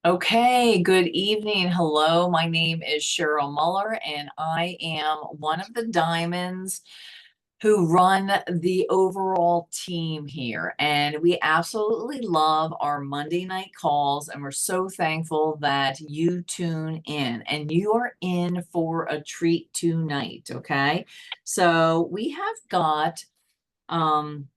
Okay, good evening. Hello, my name is Cheryl Muller, and I am one of the diamonds who run the overall team here. And we absolutely love our Monday night calls, and we're so thankful that you tune in. And you are in for a treat tonight, okay? So we have got um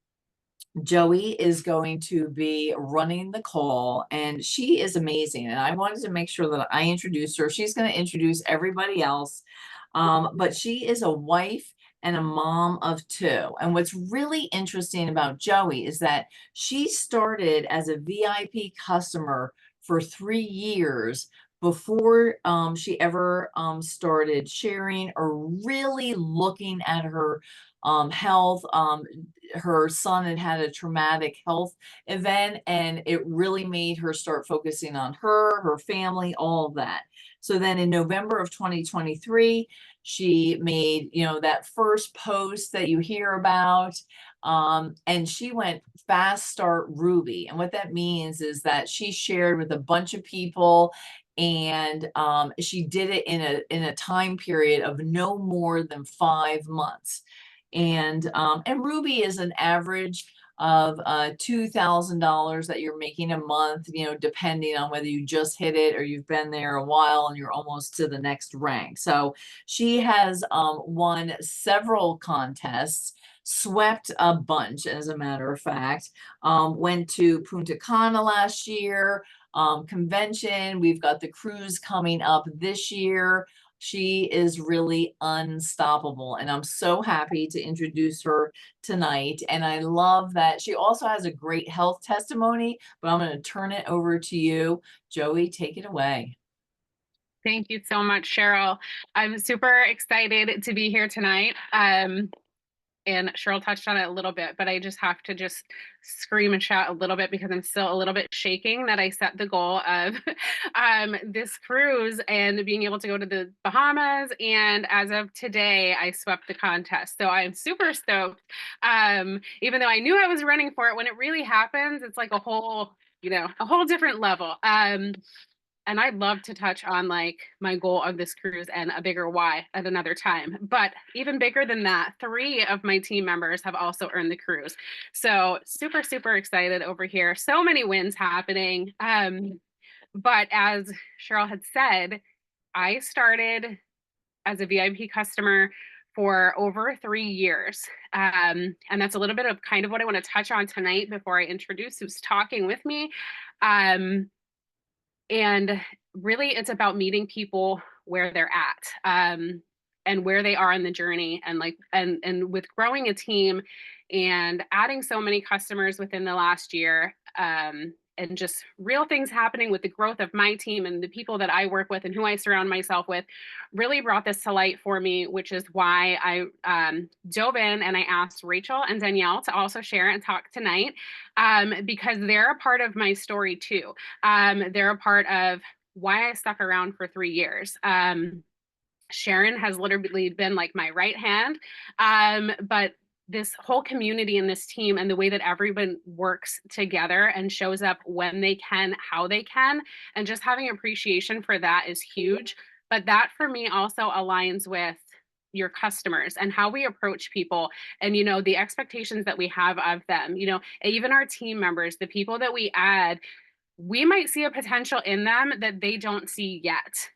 Joey is going to be running the call, and she is amazing. And I wanted to make sure that I introduce her. She's going to introduce everybody else. But she is a wife and a mom of two. And what's really interesting about Joey is that she started as a VIP customer for 3 years before she ever started sharing or really looking at her health. Her son had a traumatic health event, and it really made her start focusing on her family, all of that. So then in November of 2023, she made, that first post that you hear about. And she went fast start Ruby. And what that means is that she shared with a bunch of people, and she did it in a time period of no more than 5 months. And Ruby is an average of $2,000 that you're making a month, depending on whether you just hit it or you've been there a while and you're almost to the next rank. So she has won several contests, swept a bunch, as a matter of fact. Went to Punta Cana last year, convention. We've got the cruise coming up this year. She is really unstoppable, and I'm so happy to introduce her tonight. And I love that she also has a great health testimony, but I'm going to turn it over to you. Joey, take it away. Thank you so much, Cheryl. I'm super excited to be here tonight. And Cheryl touched on it a little bit, but I just have to just scream and shout a little bit because I'm still a little bit shaking that I set the goal of this cruise and being able to go to the Bahamas. And as of today, I swept the contest. So I'm super stoked. Even though I knew I was running for it, when it really happens, it's like a whole different level. And I'd love to touch on like my goal of this cruise and a bigger why at another time. But even bigger than that, three of my team members have also earned the cruise. So super, super excited over here. So many wins happening. But as Cheryl had said, I started as a VIP customer for over 3 years. And that's a little bit of kind of what I want to touch on tonight before I introduce who's talking with me. Um, and really, it's about meeting people where they're at, and where they are in the journey. And and with growing a team and adding so many customers within the last year, and just real things happening with the growth of my team and the people that I work with and who I surround myself with really brought this to light for me, which is why I dove in and I asked Rachel and Danielle to also share and talk tonight, because they're a part of my story too. They're a part of why I stuck around for 3 years. Sharon has literally been like my right hand. But this whole community and this team and the way that everyone works together and shows up when they can, how they can, and just having appreciation for that is huge. But that for me also aligns with your customers and how we approach people and the expectations that we have of them, even our team members, the people that we add, we might see a potential in them that they don't see yet.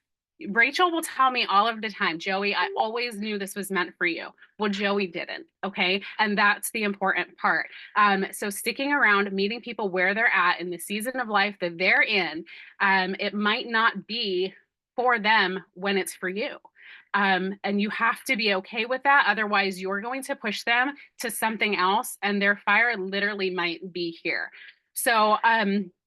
Rachel will tell me all of the time, Joey, I always knew this was meant for you. Well, Joey didn't. Okay. And that's the important part. So sticking around, meeting people where they're at in the season of life that they're in, it might not be for them when it's for you. And you have to be okay with that. Otherwise, you're going to push them to something else, and their fire literally might be here. So,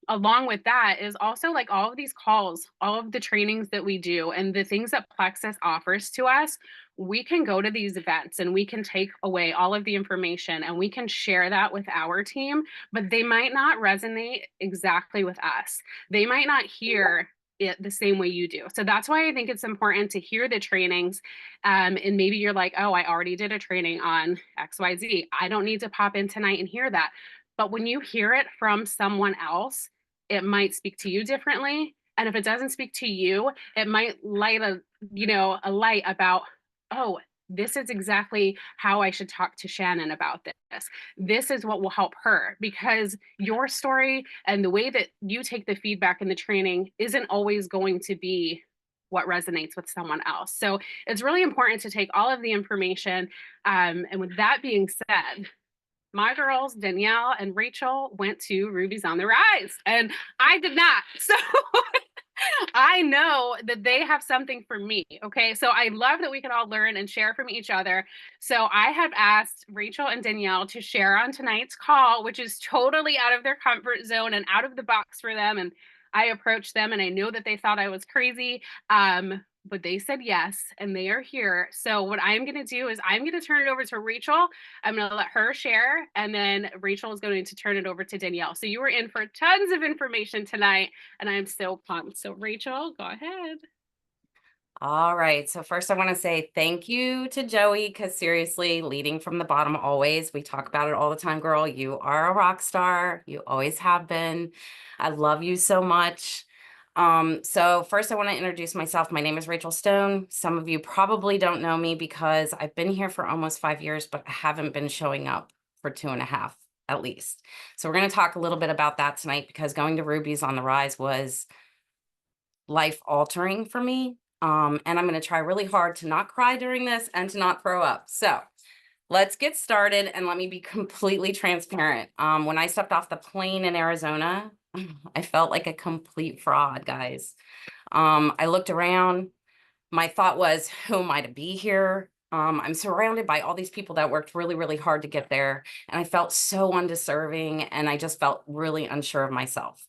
along with that is also like all of these calls, all of the trainings that we do, and the things that Plexus offers to us. We can go to these events and we can take away all of the information and we can share that with our team, but they might not resonate exactly with us. They might not hear it the same way you do. So that's why I think it's important to hear the trainings. And maybe you're like, oh, I already did a training on XYZ. I don't need to pop in tonight and hear that. But when you hear it from someone else, it might speak to you differently. And if it doesn't speak to you, it might light a light about, oh, this is exactly how I should talk to Shannon about this. This is what will help her, because your story and the way that you take the feedback in the training isn't always going to be what resonates with someone else. So it's really important to take all of the information. And with that being said, my girls, Danielle and Rachel, went to Rubies on the Rise, and I did not. So I know that they have something for me. Okay. So I love that we can all learn and share from each other. So I have asked Rachel and Danielle to share on tonight's call, which is totally out of their comfort zone and out of the box for them. And I approached them, and I know that they thought I was crazy. But they said yes, and they are here. So what I'm going to do is I'm going to turn it over to Rachel. I'm going to let her share, and then Rachel is going to turn it over to Danielle. So you were in for tons of information tonight, and I'm so pumped. So Rachel, go ahead. All right. So first I want to say thank you to Joey, because seriously, leading from the bottom always. We talk about it all the time, girl. You are a rock star. You always have been. I love you so much. So first I want to introduce myself. My name is Rachael Stone. Some of you probably don't know me because I've been here for almost 5 years, but I haven't been showing up for 2.5 at least. So we're going to talk a little bit about that tonight, because going to Rubies on the Rise was life altering for me. And I'm going to try really hard to not cry during this and to not throw up. So let's get started, and let me be completely transparent. When I stepped off the plane in Arizona, I felt like a complete fraud, guys. I looked around. My thought was, who am I to be here? I'm surrounded by all these people that worked really, really hard to get there. And I felt so undeserving, and I just felt really unsure of myself.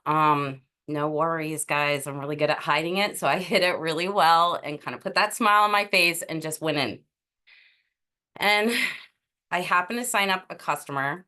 No worries, guys. I'm really good at hiding it. So I hid it really well and kind of put that smile on my face and just went in. And I happened to sign up a customer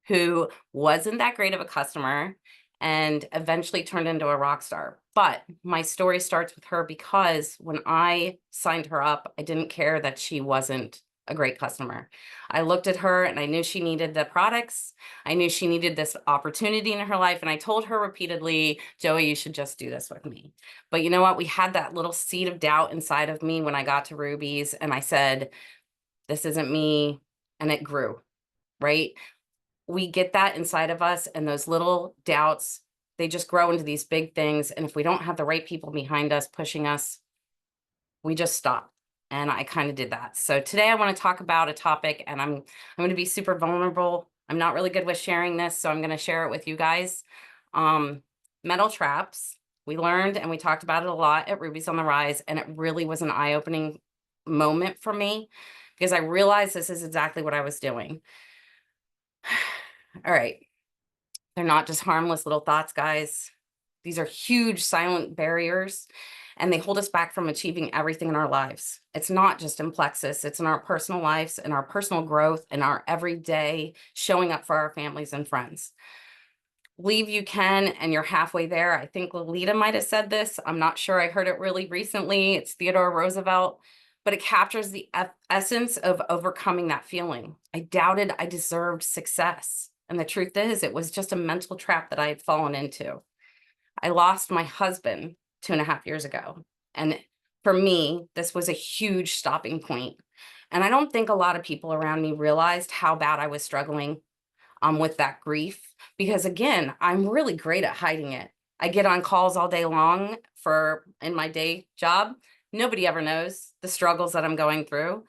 who wasn't that great of a customer and eventually turned into a rock star. But my story starts with her, because when I signed her up, I didn't care that she wasn't a great customer. I looked at her and I knew she needed the products. I knew she needed this opportunity in her life. And I told her repeatedly, Joey, you should just do this with me. But you know what? We had that little seed of doubt inside of me when I got to Rubies, and I said, this isn't me. And it grew, right? We get that inside of us, and those little doubts, they just grow into these big things. And if we don't have the right people behind us pushing us, we just stop. And I kind of did that. So today I want to talk about a topic, and I'm going to be super vulnerable. I'm not really good with sharing this, so I'm going to share it with you guys. Metal traps. We learned and we talked about it a lot at Rubies on the Rise, and it really was an eye-opening moment for me, because I realized this is exactly what I was doing. All right. They're not just harmless little thoughts, guys. These are huge silent barriers, and they hold us back from achieving everything in our lives. It's not just in plexus, it's in our personal lives and our personal growth and our everyday showing up for our families and friends. Believe you can, and you're halfway there. I think Lolita might have said this. I'm not sure. I heard it really recently. It's Theodore Roosevelt, but it captures the essence of overcoming that feeling. I doubted I deserved success. And the truth is, it was just a mental trap that I had fallen into. I lost my husband 2.5 years ago. And for me, this was a huge stopping point. And I don't think a lot of people around me realized how bad I was struggling with that grief, because again, I'm really great at hiding it. I get on calls all day long in my day job. Nobody ever knows the struggles that I'm going through.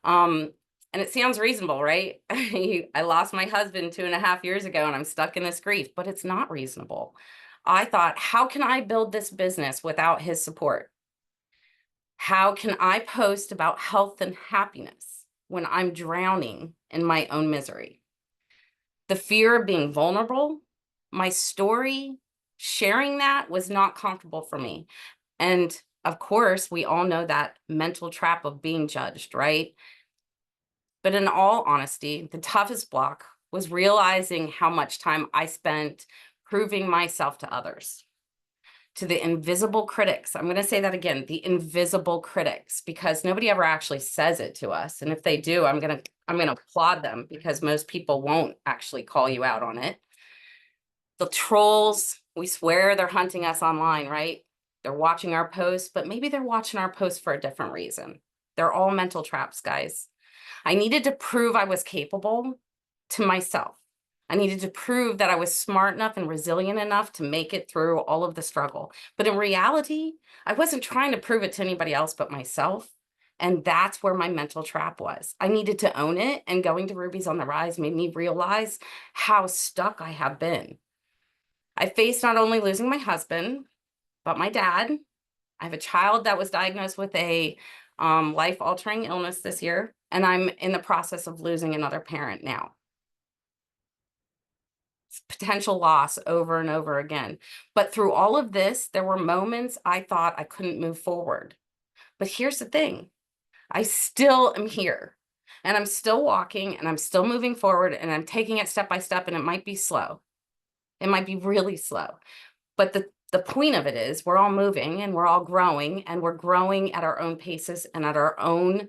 And it sounds reasonable, right? I lost my husband 2.5 years ago, and I'm stuck in this grief, but it's not reasonable. I thought, how can I build this business without his support? How can I post about health and happiness when I'm drowning in my own misery? The fear of being vulnerable, my story, sharing that was not comfortable for me. And of course, we all know that mental trap of being judged, right? But in all honesty, the toughest block was realizing how much time I spent proving myself to others, to the invisible critics. I'm going to say that again, the invisible critics, because nobody ever actually says it to us. And if they do, I'm going to applaud them, because most people won't actually call you out on it. The trolls, we swear they're hunting us online, right? They're watching our posts, but maybe they're watching our posts for a different reason. They're all mental traps, guys. I needed to prove I was capable to myself. I needed to prove that I was smart enough and resilient enough to make it through all of the struggle. But in reality, I wasn't trying to prove it to anybody else but myself. And that's where my mental trap was. I needed to own it. And going to Rubies on the Rise made me realize how stuck I have been. I faced not only losing my husband, but my dad. I have a child that was diagnosed with a life-altering illness this year, and I'm in the process of losing another parent now. It's potential loss over and over again. But through all of this, there were moments I thought I couldn't move forward. But here's the thing. I still am here, and I'm still walking, and I'm still moving forward, and I'm taking it step by step, and it might be slow. It might be really slow. But the point of it is we're all moving and we're all growing, and we're growing at our own paces and at our own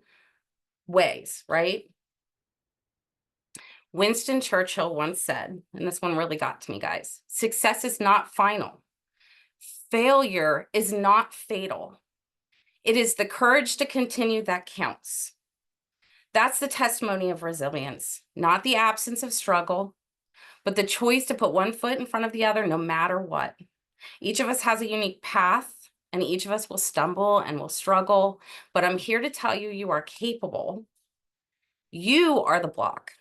ways, right? Winston Churchill once said, and this one really got to me, guys, success is not final. Failure is not fatal. It is the courage to continue that counts. That's the testimony of resilience, not the absence of struggle, but the choice to put one foot in front of the other no matter what. Each of us has a unique path, and each of us will stumble and will struggle, but I'm here to tell you, you are capable. You are the block,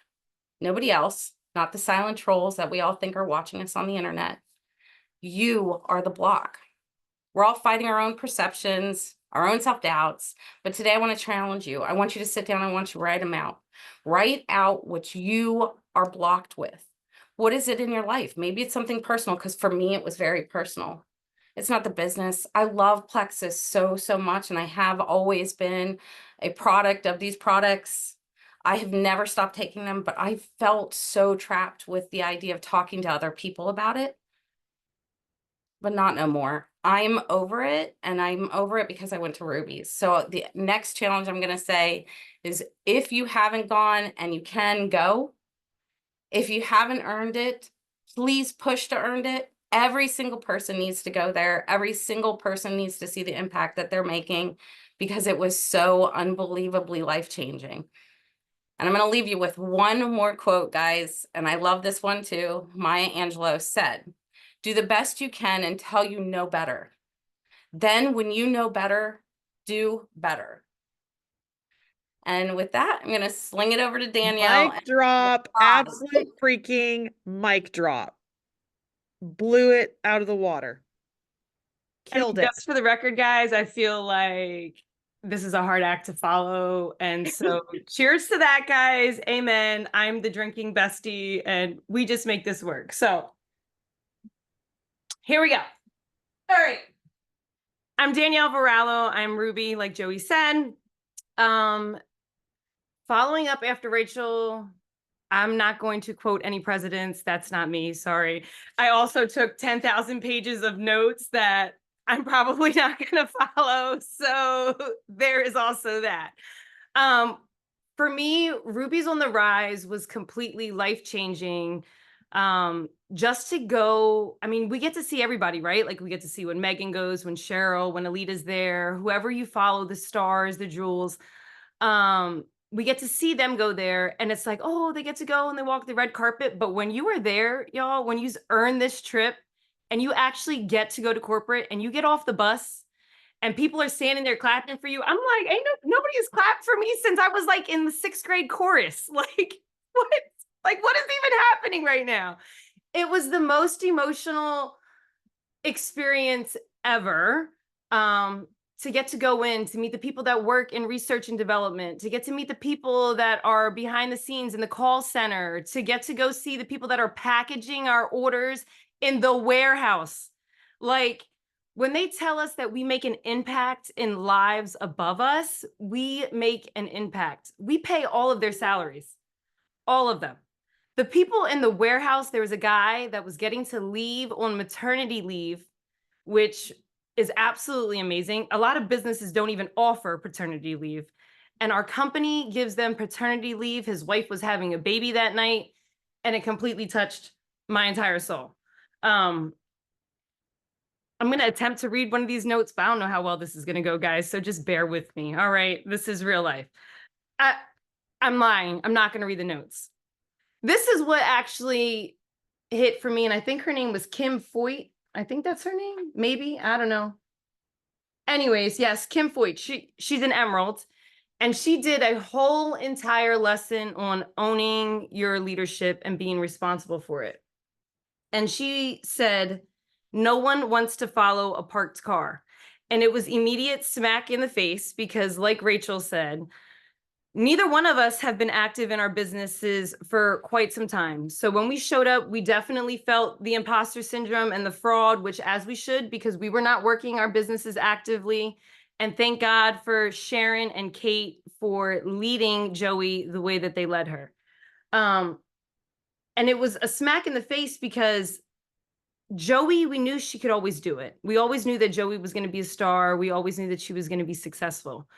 nobody else, not the silent trolls that we all think are watching us on the internet. You are the block. We're all fighting our own perceptions, our own self-doubts, but today I want to challenge you. I want you to sit down. I want you to write them out. Write out what you are blocked with. What is it in your life? Maybe it's something personal, because for me, it was very personal. It's not the business. I love Plexus so, so much, and I have always been a product of these products. I have never stopped taking them, but I felt so trapped with the idea of talking to other people about it, but not no more. I'm over it, and I'm over it because I went to Rubies. So the next challenge I'm going to say is, if you haven't gone and you can go, if you haven't earned it, please push to earn it. Every single person needs to go there. Every single person needs to see the impact that they're making, because it was so unbelievably life-changing. And I'm going to leave you with one more quote, guys. And I love this one too. Maya Angelou said, "Do the best you can until you know better. Then when you know better, do better." And with that, I'm going to sling it over to Danielle. Mic drop. Absolute freaking mic drop. Blew it out of the water. Killed it. Just for the record, guys, I feel like this is a hard act to follow. And so cheers to that, guys. Amen. I'm the drinking bestie, and we just make this work. So here we go. All right. I'm Danielle Varallo. I'm Ruby, like Joey said. Following up after Rachel, I'm not going to quote any presidents. That's not me. Sorry. I also took 10,000 pages of notes that I'm probably not going to follow. So there is also that. For me, Rubies on the Rise was completely life-changing. Just to go, I mean, we get to see everybody, right? Like, we get to see when Megan goes, when Cheryl, when Alita's there, whoever you follow, the stars, the jewels. We get to see them go there, and it's like, oh, they get to go and they walk the red carpet. But when you are there, y'all, when you earn this trip and you actually get to go to corporate and you get off the bus and people are standing there clapping for you, I'm like, nobody has clapped for me since I was like in the 6th grade chorus. Like, what? Like, what is even happening right now? It was the most emotional experience ever. To get to go in, to meet the people that work in research and development, to get to meet the people that are behind the scenes in the call center, to get to go see the people that are packaging our orders in the warehouse. Like, when they tell us that we make an impact in lives above us, we make an impact. We pay all of their salaries, all of them. The people in the warehouse, there was a guy that was getting to leave on maternity leave, which is absolutely amazing. A lot of businesses don't even offer paternity leave, and our company gives them paternity leave. His wife was having a baby that night, and it completely touched my entire soul. I'm going to attempt to read one of these notes, but I don't know how well this is going to go, guys. So just bear with me. All right. This is real life. I'm lying. I'm not going to read the notes. This is what actually hit for me. And I think her name was Kim Foyt. I think that's her name. Maybe. I don't know. Anyways, yes, Kim Foyt. She's an Emerald. And she did a whole entire lesson on owning your leadership and being responsible for it. And she said, no one wants to follow a parked car. And it was immediate smack in the face because, like Rachel said, neither one of us have been active in our businesses for quite some time. So when we showed up, we definitely felt the imposter syndrome and the fraud, which as we should, because we were not working our businesses actively. And thank God for Sharon and Kate for leading Joey the way that they led her. And it was a smack in the face because Joey, we knew she could always do it. We always knew that Joey was going to be a star. We always knew that she was going to be successful.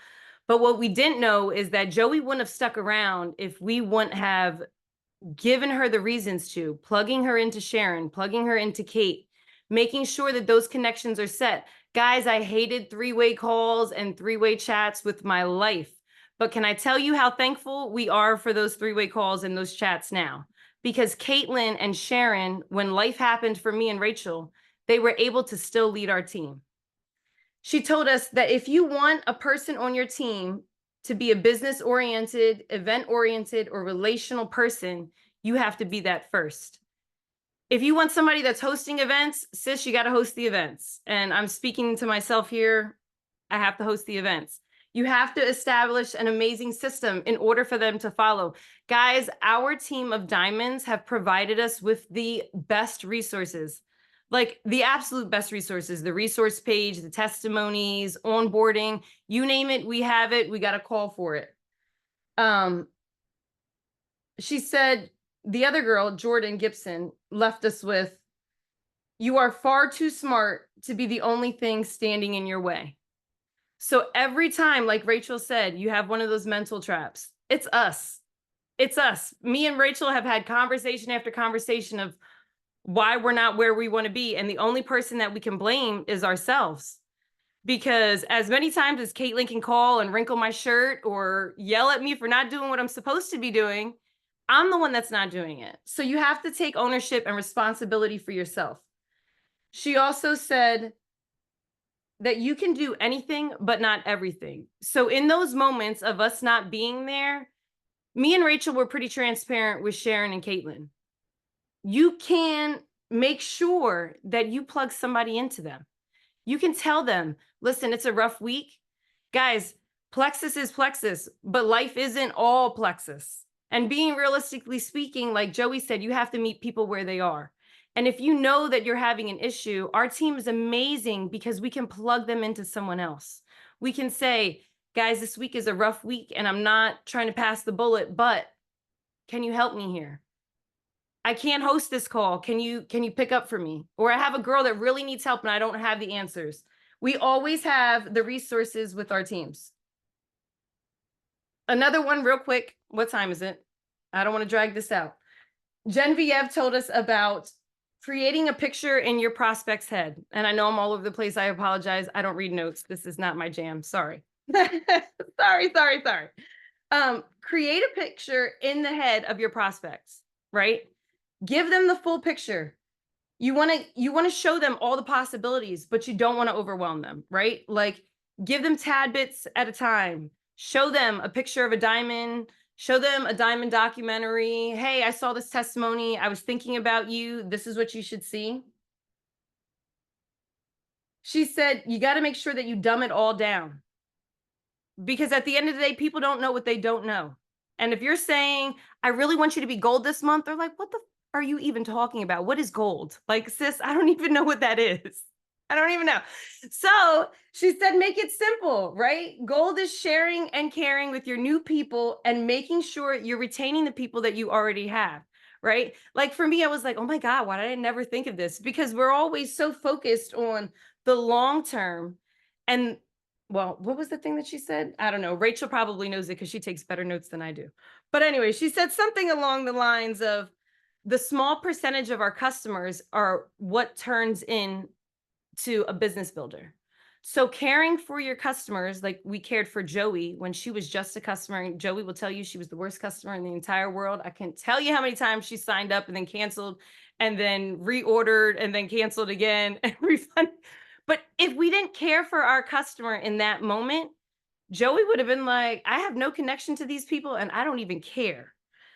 But what we didn't know is that Joey wouldn't have stuck around if we wouldn't have given her the reasons to, plugging her into Sharon, plugging her into Kate, making sure that those connections are set. Guys, I hated three-way calls and three-way chats with my life. But can I tell you how thankful we are for those three-way calls and those chats now? Because Caitlin and Sharon, when life happened for me and Rachel, they were able to still lead our team. She told us that if you want a person on your team to be a business-oriented, event-oriented, or relational person, you have to be that first. If you want somebody that's hosting events, sis, you got to host the events. And I'm speaking to myself here. I have to host the events. You have to establish an amazing system in order for them to follow. Guys, our team of diamonds have provided us with the best resources. Like the absolute best resources, the resource page, the testimonies, onboarding, you name it, we have it. We got a call for it. She said, the other girl, Jordan Gibson, left us with, you are far too smart to be the only thing standing in your way. So every time, like Rachel said, you have one of those mental traps. It's us. It's us. Me and Rachel have had conversation after conversation of why we're not where we want to be. And the only person that we can blame is ourselves. Because as many times as Caitlin can call and wrinkle my shirt or yell at me for not doing what I'm supposed to be doing, I'm the one that's not doing it. So you have to take ownership and responsibility for yourself. She also said that you can do anything, but not everything. So in those moments of us not being there, me and Rachel were pretty transparent with Sharon and Caitlin. You can make sure that you plug somebody into them. You can tell them, listen, it's a rough week. Guys, plexus is plexus, but life isn't all plexus. And being realistically speaking, like Joey said, you have to meet people where they are. And if you know that you're having an issue, our team is amazing because we can plug them into someone else. We can say, guys, this week is a rough week and I'm not trying to pass the bullet, but can you help me here? I can't host this call. Can you pick up for me? Or I have a girl that really needs help and I don't have the answers. We always have the resources with our teams. Another one real quick. What time is it? I don't want to drag this out. Genevieve told us about creating a picture in your prospect's head. And I know I'm all over the place. I apologize. I don't read notes. This is not my jam. Sorry. Sorry. Create a picture in the head of your prospects, right? Give them the full picture. You want to show them all the possibilities, but you don't want to overwhelm them, right? Like give them tad bits at a time. Show them a picture of a diamond. Show them a diamond documentary. Hey, I saw this testimony. I was thinking about you. This is what you should see. She said, you got to make sure that you dumb it all down. Because at the end of the day, people don't know what they don't know. And if you're saying, I really want you to be gold this month, they're like, what the are you even talking about? What is gold? Like, sis, I don't even know what that is. I don't even know. So she said, make it simple, right? Gold is sharing and caring with your new people and making sure you're retaining the people that you already have, right? Like for me, I was like, oh my God, why did I never think of this? Because we're always so focused on the long term. And well, what was the thing that she said? I don't know. Rachel probably knows it because she takes better notes than I do. But anyway, she said something along the lines of, the small percentage of our customers are what turns in to a business builder. So caring for your customers, like we cared for Joey when she was just a customer, and Joey will tell you she was the worst customer in the entire world. I can't tell you how many times she signed up and then canceled and then reordered and then canceled again and refunded. But if we didn't care for our customer in that moment, Joey would have been like, I have no connection to these people and I don't even care.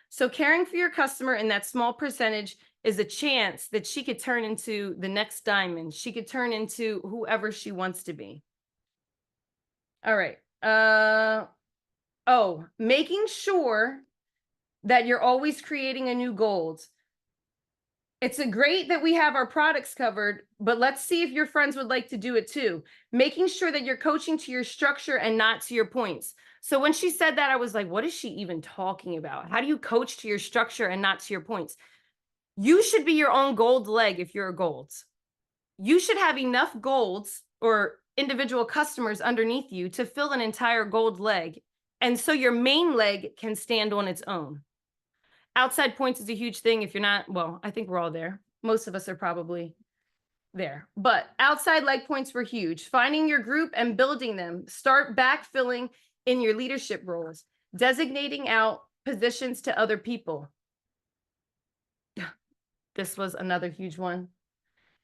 So caring for your customer in that small percentage is a chance that she could turn into the next diamond. She could turn into whoever she wants to be. All right. Oh, making sure that you're always creating a new gold. It's great that we have our products covered, but let's see if your friends would like to do it too. Making sure that you're coaching to your structure and not to your points. So when she said that, I was like, what is she even talking about? How do you coach to your structure and not to your points? You should be your own gold leg if you're a gold. You should have enough golds or individual customers underneath you to fill an entire gold leg. And so your main leg can stand on its own. Outside points is a huge thing. If you're not, well, I think we're all there. Most of us are probably there. But outside leg points were huge. Finding your group and building them. Start backfilling in your leadership roles. Designating out positions to other people. This was another huge one.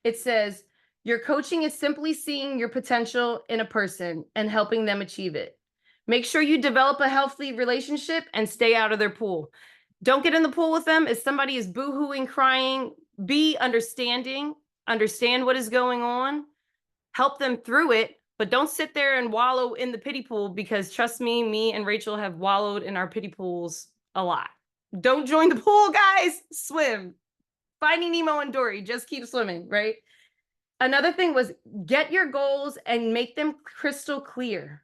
It says, your coaching is simply seeing your potential in a person and helping them achieve it. Make sure you develop a healthy relationship and stay out of their pool. Don't get in the pool with them. If somebody is boo-hooing, crying, be understanding, understand what is going on, help them through it, but don't sit there and wallow in the pity pool, because trust me, me and Rachel have wallowed in our pity pools a lot. Don't join the pool, guys. Swim. Finding Nemo and Dory, just keep swimming, right? Another thing was get your goals and make them crystal clear.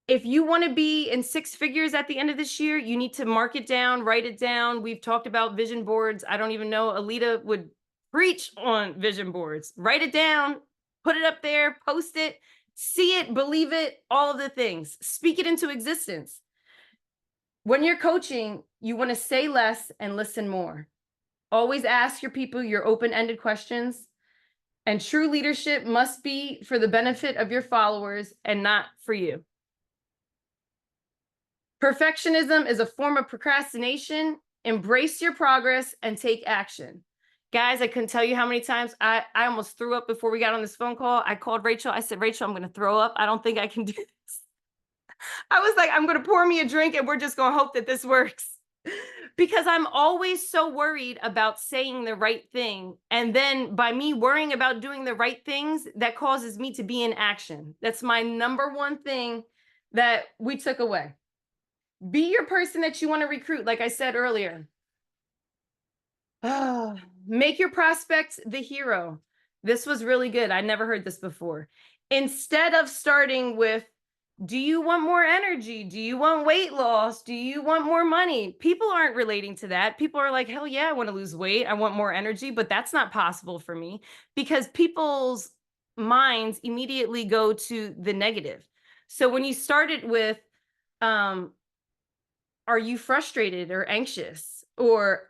If you want to be in 6 figures at the end of this year, you need to mark it down, write it down. We've talked about vision boards. I don't even know, Alita would preach on vision boards. Write it down, put it up there, post it, see it, believe it, all of the things. Speak it into existence. When you're coaching, you want to say less and listen more. Always ask your people your open-ended questions. And true leadership must be for the benefit of your followers and not for you. Perfectionism is a form of procrastination. Embrace your progress and take action. Guys, I couldn't tell you how many times I almost threw up before we got on this phone call. I called Rachel. I said, Rachel, I'm going to throw up. I don't think I can do this. I was like, I'm going to pour me a drink and we're just going to hope that this works. Because I'm always so worried about saying the right thing. And then by me worrying about doing the right things, that causes me to be in action. That's my number one thing that we took away. Be your person that you want to recruit, like I said earlier. Make your prospect the hero. This was really good. I never heard this before. Instead of starting with, do you want more energy? Do you want weight loss? Do you want more money? People aren't relating to that. People are like, hell yeah, I want to lose weight. I want more energy, but that's not possible for me, because people's minds immediately go to the negative. So when you started with, are you frustrated or anxious, or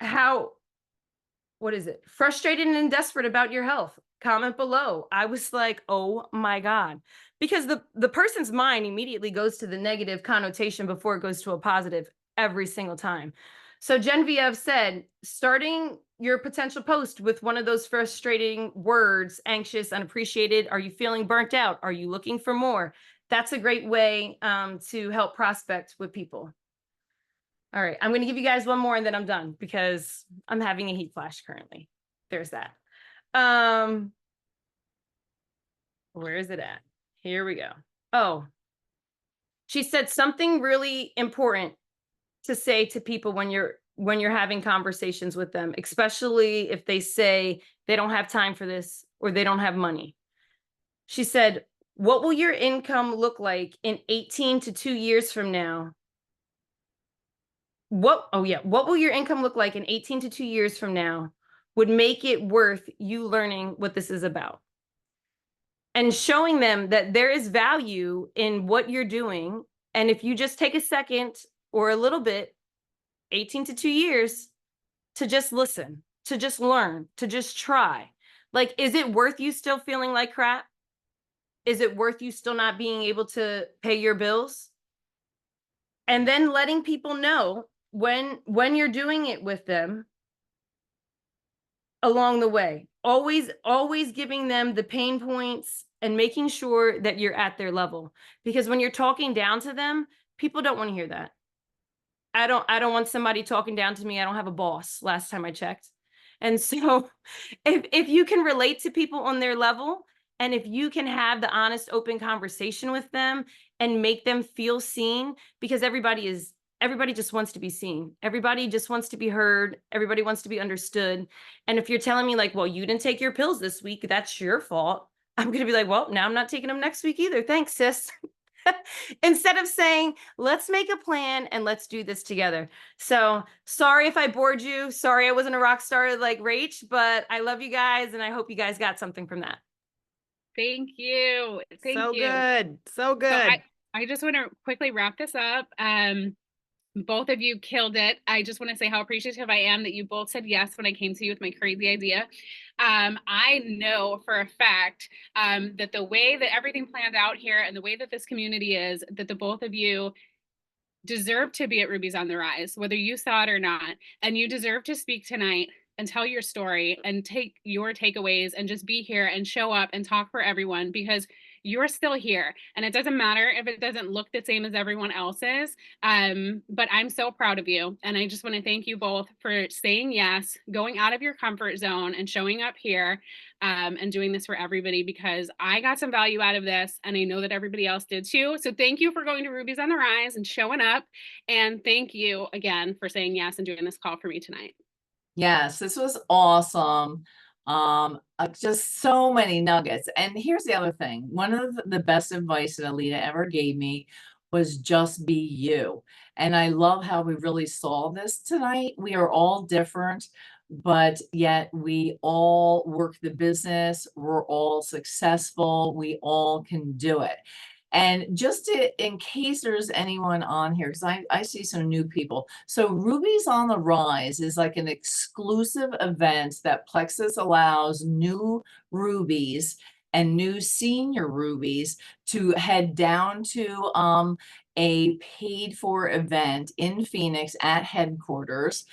what is it? Frustrated and desperate about your health? Comment below. I was like, oh my God. Because the person's mind immediately goes to the negative connotation before it goes to a positive every single time. So Genevieve said, starting your potential post with one of those frustrating words, anxious, unappreciated. Are you feeling burnt out? Are you looking for more? That's a great way to help prospect with people. All right, I'm going to give you guys one more and then I'm done, because I'm having a heat flash currently. There's that. Where is it at? Here we go. Oh, she said something really important to say to people when you're having conversations with them, especially if they say they don't have time for this or they don't have money. She said, what will your income look like in 18 to 2 years from now? What will your income look like in 18 to 2 years from now would make it worth you learning what this is about? And showing them that there is value in what you're doing. And if you just take a second or a little bit, 18 to 2 years, to just listen, to just learn, to just try. Like, is it worth you still feeling like crap? Is it worth you still not being able to pay your bills? And then letting people know when you're doing it with them along the way. Always giving them the pain points and making sure that you're at their level. Because when you're talking down to them, people don't want to hear that. I don't want somebody talking down to me. I don't have a boss, last time I checked. And so if you can relate to people on their level, and if you can have the honest, open conversation with them and make them feel seen, because everybody just wants to be seen. Everybody just wants to be heard. Everybody wants to be understood. And if you're telling me like, well, you didn't take your pills this week, that's your fault. I'm going to be like, well, now I'm not taking them next week either. Thanks, sis. Instead of saying, let's make a plan and let's do this together. So sorry if I bored you. Sorry I wasn't a rock star like Rach, but I love you guys and I hope you guys got something from that. Thank you. Thank So you. good. So good. So I just want to quickly wrap this up. Both of you killed it. I just want to say how appreciative I am that you both said yes when I came to you with my crazy idea. I know for a fact that the way that everything planned out here and the way that this community is, that the both of you deserve to be at Rubies on the Rise, whether you saw it or not. And you deserve to speak tonight and tell your story and take your takeaways and just be here and show up and talk for everyone, because you're still here. And it doesn't matter if it doesn't look the same as everyone else's. But I'm so proud of you. And I just want to thank you both for saying yes, going out of your comfort zone and showing up here and doing this for everybody, because I got some value out of this and I know that everybody else did too. So thank you for going to Rubies on the Rise and showing up. And thank you again for saying yes and doing this call for me tonight. Yes, this was awesome. Just so many nuggets. And here's the other thing. One of the best advice that Alita ever gave me was just be you. And I love how we really saw this tonight. We are all different, but yet we all work the business. We're all successful. We all can do it. And just in case there's anyone on here, because I see some new people. So Rubies on the Rise is like an exclusive event that Plexus allows new Rubies and new senior Rubies to head down to a paid for event in Phoenix at headquarters.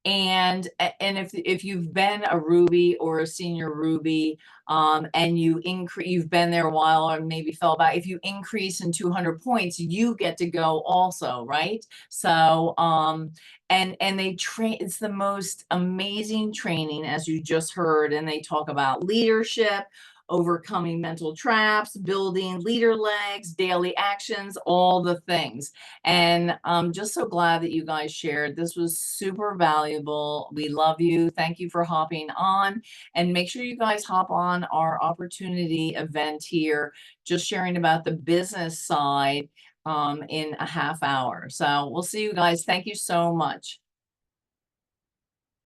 And if you've been a Ruby or a senior Ruby, and you've been there a while or maybe fell back, if you increase in 200 points, you get to go also, right? So, and they train, it's the most amazing training, as you just heard, and they talk about leadership, overcoming mental traps, building leader legs, daily actions, all the things. And I'm just so glad that you guys shared. This was super valuable. We love you. Thank you for hopping on. And make sure you guys hop on our opportunity event here, just sharing about the business side in a half hour. So we'll see you guys. Thank you so much.